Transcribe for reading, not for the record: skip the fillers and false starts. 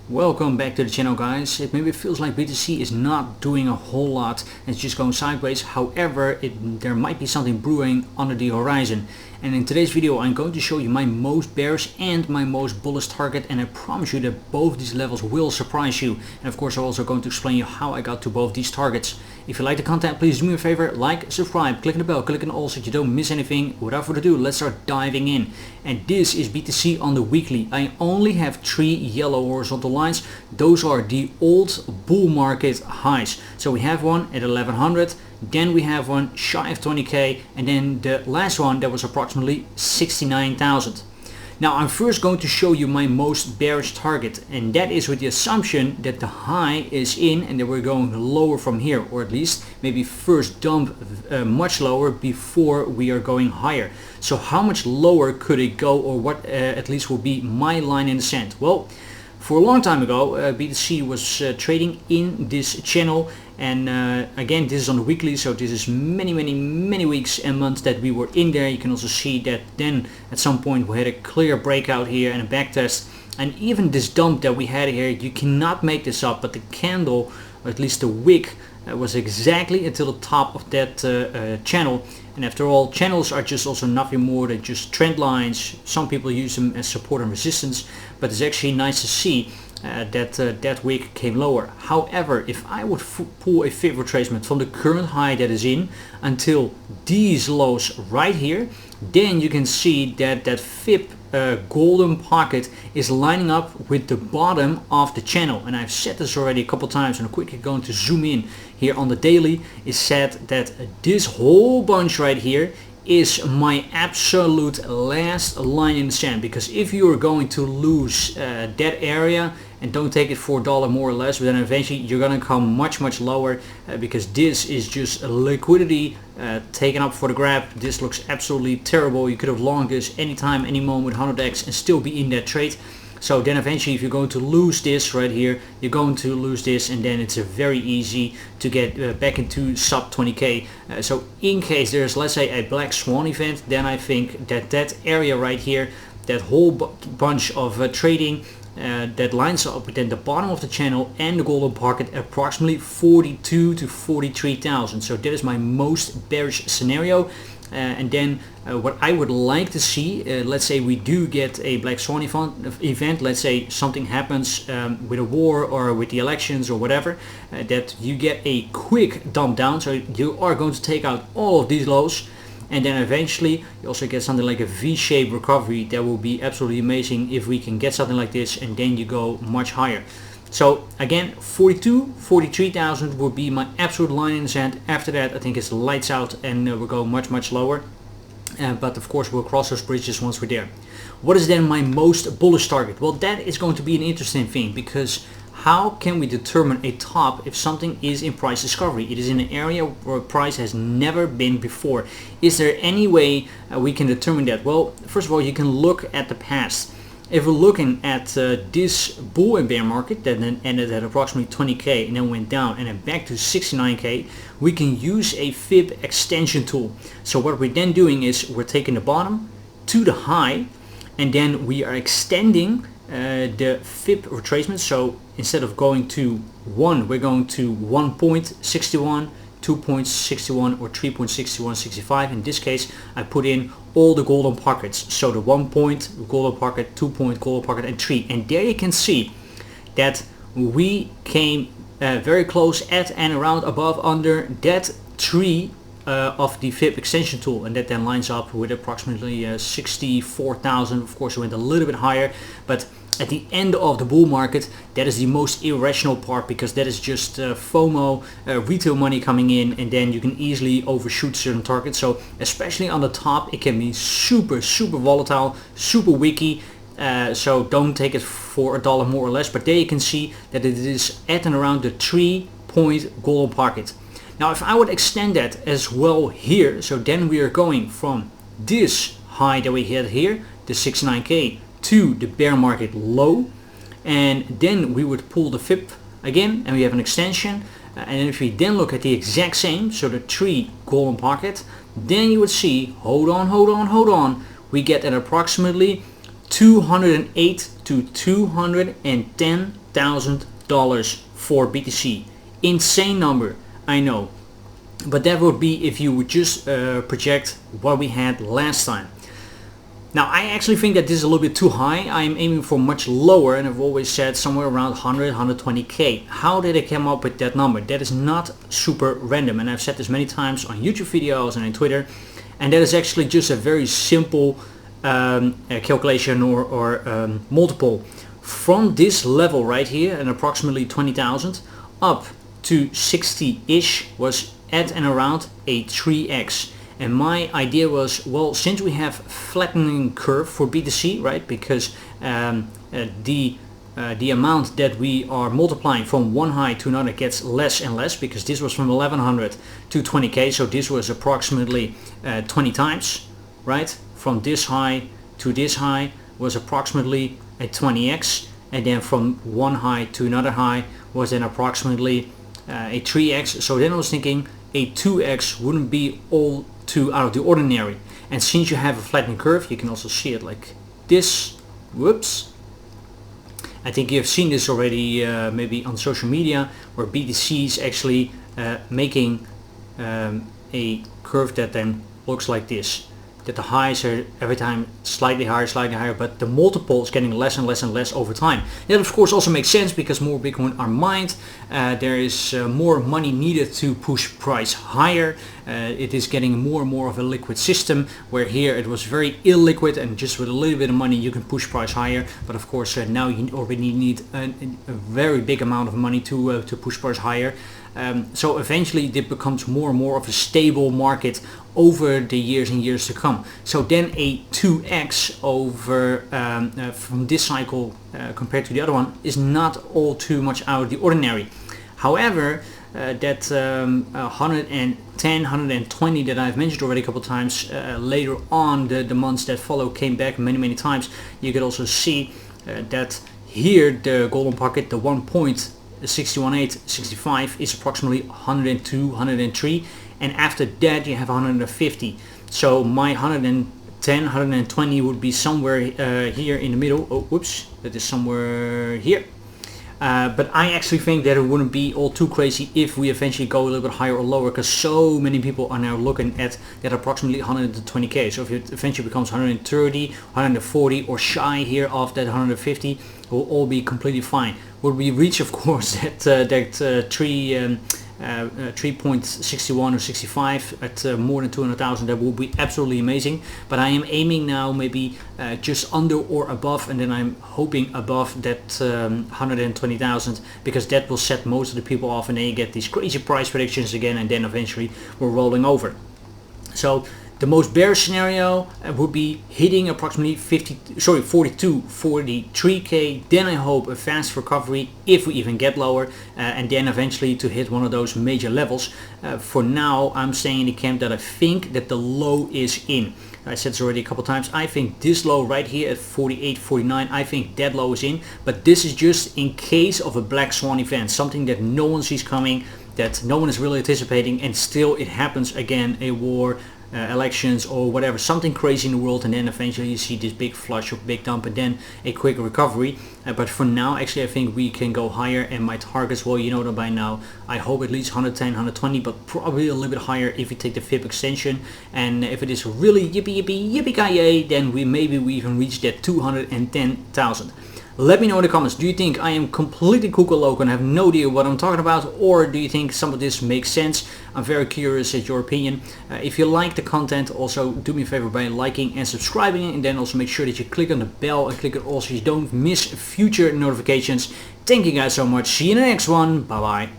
Welcome back to the channel, guys. It maybe feels like BTC is not doing a whole lot and it's just going sideways. However, there might be something brewing under the horizon. And in today's video I'm going to show you my most bearish and my most bullish target, and I promise you that both these levels will surprise you. And of course I'm also going to explain you how I got to both these targets. If you like the content, please do me a favor, like, subscribe, click on the bell, click on all so you don't miss anything. Without further ado, let's start diving in. And this is BTC on the weekly. I only have 3 yellow horizontal lines. Those are the old bull market highs. So we have one at 1100, then we have one shy of 20k, and then the last one that was approximately 69,000. Now I'm first going to show you my most bearish target, and that is with the assumption that the high is in and that we're going lower from here, or at least maybe first dump much lower before we are going higher. So how much lower could it go, or what at least will be my line in the sand? Well, for a long time ago BTC was trading in this channel, and again this is on the weekly, so this is many weeks and months that we were in there. You can also see that then at some point we had a clear breakout here and a back test, and even this dump that we had here, you cannot make this up, but the candle, or at least the wick, was exactly until the top of that channel. And after all, channels are just also nothing more than just trend lines. Some people use them as support and resistance, but it's actually nice to see that wick came lower. However, if I would pull a fib retracement from the current high that is in until these lows right here, then you can see that that fib golden pocket is lining up with the bottom of the channel. And I've said this already a couple times, and I'm quickly going to zoom in here on the daily. Is said that this whole bunch right here is my absolute last line in the sand, because if you are going to lose that area and don't take it for a dollar more or less, but then eventually you're gonna come much lower, because this is just liquidity taken up for the grab. This looks absolutely terrible. You could have longed this anytime, any moment, 100x, and still be in that trade. So then eventually if you're going to lose this right here, you're going to lose this, and then it's very easy to get back into sub 20k. So in case there's, let's say, a black swan event, then I think that that area right here, that whole bunch of trading that lines up within the bottom of the channel and the golden pocket, approximately 42 to 43,000. So that is my most bearish scenario. And then what I would like to see, let's say we do get a black swan event, let's say something happens with a war or with the elections or whatever, that you get a quick dump down. So you are going to take out all of these lows, and then eventually you also get something like a V-shaped recovery. That will be absolutely amazing if we can get something like this, and then you go much higher. So again, 42, 43,000 would be my absolute line in the sand. After that I think it's lights out, and we'll go much lower. But of course we'll cross those bridges once we're there. What is then my most bullish target? Well, that is going to be an interesting thing, because how can we determine a top if something is in price discovery? It is in an area where price has never been before. Is there any way we can determine that? Well, first of all, you can look at the past. If we're looking at this bull and bear market that then ended at approximately 20k and then went down and then back to 69k, we can use a fib extension tool. So what we're then doing is we're taking the bottom to the high, and then we are extending the fib retracement. So instead of going to 1, we're going to 1.61, 2.61, or 3.6165. In this case I put in all the golden pockets, so the 1 point golden pocket, 2 point golden pocket, and 3, and there you can see that we came very close at and around above under that 3 of the fib extension tool, and that then lines up with approximately 64,000. Of course it went a little bit higher, but at the end of the bull market, that is the most irrational part, because that is just FOMO, retail money coming in, and then you can easily overshoot certain targets. So especially on the top, it can be super volatile, super wicky. So don't take it for a dollar more or less, but there you can see that it is at and around the 3 point golden pocket. Now if I would extend that as well here, so then we are going from this high that we had here, the 69k, to the bear market low, and then we would pull the fib again and we have an extension, and if we then look at the exact same, so the 3 golden pocket, then you would see, hold on, we get at approximately $208 to $210,000 for BTC. Insane number, I know, but that would be if you would just project what we had last time. Now I actually think that this is a little bit too high. I'm aiming for much lower, and I've always said somewhere around 100, 120k. How did I come up with that number? That is not super random, and I've said this many times on YouTube videos and on Twitter, and that is actually just a very simple calculation or multiple from this level right here, and approximately 20,000 up to 60-ish was at and around a 3x. And my idea was, well, since we have flattening curve for BTC, right, because the amount that we are multiplying from one high to another gets less and less, because this was from 1100 to 20k, so this was approximately 20 times, right? From this high to this high was approximately a 20x, and then from one high to another high was then approximately a 3x. So then I was thinking a 2x wouldn't be all too out of the ordinary. And since you have a flattening curve, you can also see it like this. Whoops. I think you have seen this already maybe on social media, where BTC is actually making a curve that then looks like this. That the highs are every time slightly higher, but the multiple is getting less and less and less over time. That of course also makes sense, because more Bitcoin are mined, there is more money needed to push price higher. It is getting more and more of a liquid system, where here it was very illiquid, and just with a little bit of money you can push price higher. But of course now you already need a very big amount of money to push price higher. So eventually it becomes more and more of a stable market over the years and years to come. So then a 2x over from this cycle compared to the other one is not all too much out of the ordinary. However, that 110, 120 that I've mentioned already a couple times, later on the months that follow came back many times. You could also see that here the golden pocket, the 1.61865 is approximately 102, 103, and after that you have 150. So my 110, 120 would be somewhere here in the middle. Oh, whoops, that is somewhere here. But I actually think that it wouldn't be all too crazy if we eventually go a little bit higher or lower, because so many people are now looking at that approximately 120k. So if it eventually becomes 130, 140 or shy here of that 150, it will all be completely fine. Would we reach, of course, that 3.61 or 65 at more than 200,000, that will be absolutely amazing. But I am aiming now maybe just under or above, and then I'm hoping above that 120,000, because that will set most of the people off, and then you get these crazy price predictions again, and then eventually we're rolling over. So the most bearish scenario would be hitting approximately 42, 43k. Then I hope a fast recovery if we even get lower, and then eventually to hit one of those major levels. For now, I'm staying in the camp that I think that the low is in. I said this already a couple times. I think this low right here at 48, 49, I think that low is in. But this is just in case of a black swan event, something that no one sees coming, that no one is really anticipating, and still it happens again, a war, elections or whatever, something crazy in the world, and then eventually you see this big flush or big dump, and then a quick recovery. But for now, actually, I think we can go higher, and my targets, well, you know them by now. I hope at least 110, 120, but probably a little bit higher if we take the fib extension. And if it is really yippee-ki-yay, then maybe we even reach that 210,000. Let me know in the comments, do you think I am completely cuckoo loco and have no idea what I'm talking about, or do you think some of this makes sense? I'm very curious at your opinion. If you like the content, also do me a favor by liking and subscribing, and then also make sure that you click on the bell and click it all so you don't miss future notifications. Thank you guys so much. See you in the next one. Bye bye.